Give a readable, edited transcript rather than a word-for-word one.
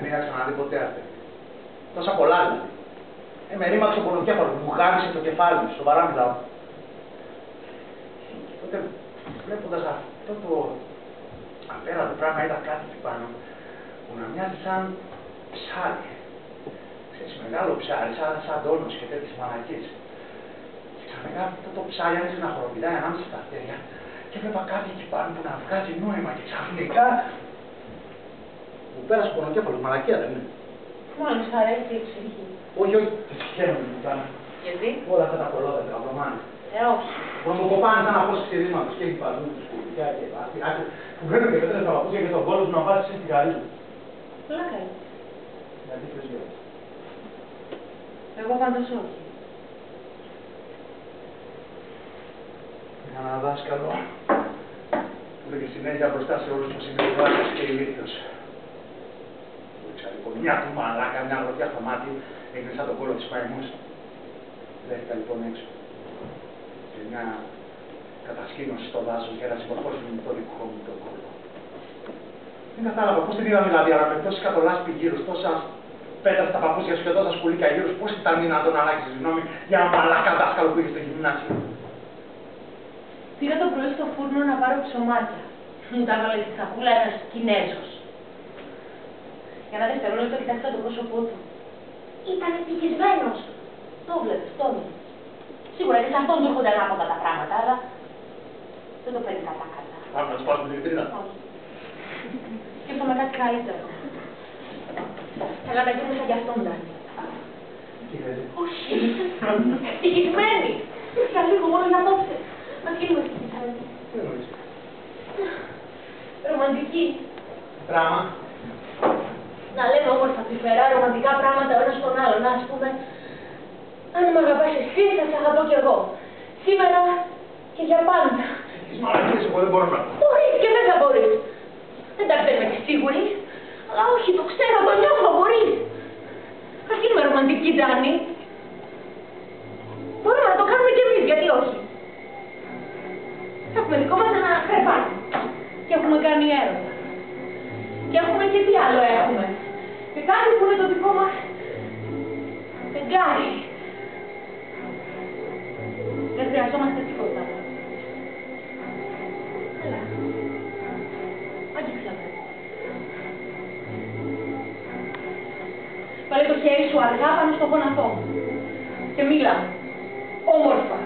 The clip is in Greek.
Δεν είχα ξαναδεί ποτέ αυτή. Τόσα πολλά δηλαδή. Με ρήμαξε ο πονοκέφαλος, μου γάμισε το κεφάλι μου, σοβαρά μιλάω. Τότε βλέποντας αυτό το απέραντο πράγμα, είδα κάτι εκεί πάνω που να μοιάζει σαν ψάρι. Ξέρεις, μεγάλο ψάρι, σαν τόνος και τέτοιες μαλακίες. Και ξαφνικά αυτό το ψάρι άρχισε να χοροπηδάει ανάμεσα στα αστέρια και έβλεπα κάτι εκεί πάνω που να βγάζει νόημα και ξαφνικά μου πέρασε ο πονοκέφαλος, μαλακία δεν είναι. Μόλις αρέσει η ψυχή. Όχι, όχι, δεν συγχαίρομαι που κάνω. Γιατί? Όλα αυτά τα κολόδα, τα καβλωμάνε. Όχι. Μου κοπάνε σαν απόσταση ξεδίσματος και έχει παντού του σκουλιά και άστι. Που πρέπει και πέτρες τα παπούτσια και στον κόλλο σου να βάζεις εσύ στην καρύζα. Πλάκα είναι. Γιατί θες γιο. Εγώ πάντως όχι. Είχα ένα δάσκαλο που λέγε συνέχεια μπροστά σε όλους πως είναι δάσκαλος και ηλίθιος. Λοιπόν, μια του μαλάκα, μια γροθιά στο μάτι, έγινε σαν τον κόλλο της παϊμούς. Δέχτηκα λοιπόν έξω. Και μια κατασκήνωση στο δάσος για να συμμορφώσουν το δικό μου τον κόλλο. Δεν κατάλαβα πώς την είδα δηλαδή, αλλά με τόση κατολάσπη γύρω, τόσα πέτρα στα παπούτσια σου και τόσα σκουλίκα γύρω, πώς ήταν δυνατόν να αλλάξεις γνώμη για ένα μαλάκα δάσκαλο που είχε στο γυμνάσιο. Πήρα το πρωί στο φούρνο να πάρω ψωμάκια. Μου τα έβαλε στη σακούλα ένας Κινέζος. Για ένα δευτερόλεπτο κοιτάξα το πρόσωπό του. Ήταν ευτυχισμένος. Το βλέπεις, το βλέπεις. Σίγουρα και σε αυτόν του έρχονται ανάποδα τα πράγματα, αλλά δεν το παίρνει κατά-κατά. Πάμε να σπάσουμε την βιτρίνα. Όχι. Σκέφτομαι κάτι καλύτερο. Θέλω να γίνω σαν κι αυτόν, Ντάνι. Τι λέτε? Όχι. Ευτυχισμένη. Για λίγο μόνο για απόψε. Μας γίνουμε ευτυχισμένοι. Τι εννοείς? Ρομαντική. Δράμα. Να λέμε όμορφα τρυφερά, ρομαντικά πράγματα ο ένας στον άλλον. Ας πούμε, αν με αγαπάς εσύ, θα σε αγαπώ κι εγώ. Σήμερα και για πάντα. Τις μαλακίες εγώ δεν μπορώ να πω. Μπορείς και δεν θα μπορείς. Εντάξει, δεν είμαι και σίγουρη. Αλλά όχι, το ξέρω, το νιώθω, μπορείς. Ας γίνουμε ρομαντικοί, Τζάνι. Μπορούμε να το κάνουμε κι εμείς, γιατί όχι. Έχουμε δικό μας ένα κρεβάτι. Και έχουμε κάνει έρωτα. Και έχουμε και τι άλλο έχουμε. Και κάτι που είναι το δικό μας φεγγάρι. Δεν χρειαζόμαστε τίποτα. Έλα. Άγγιξα με. Βάλε το χέρι σου αργά πάνω στο γόνατό μου. Και μίλα. Όμορφα.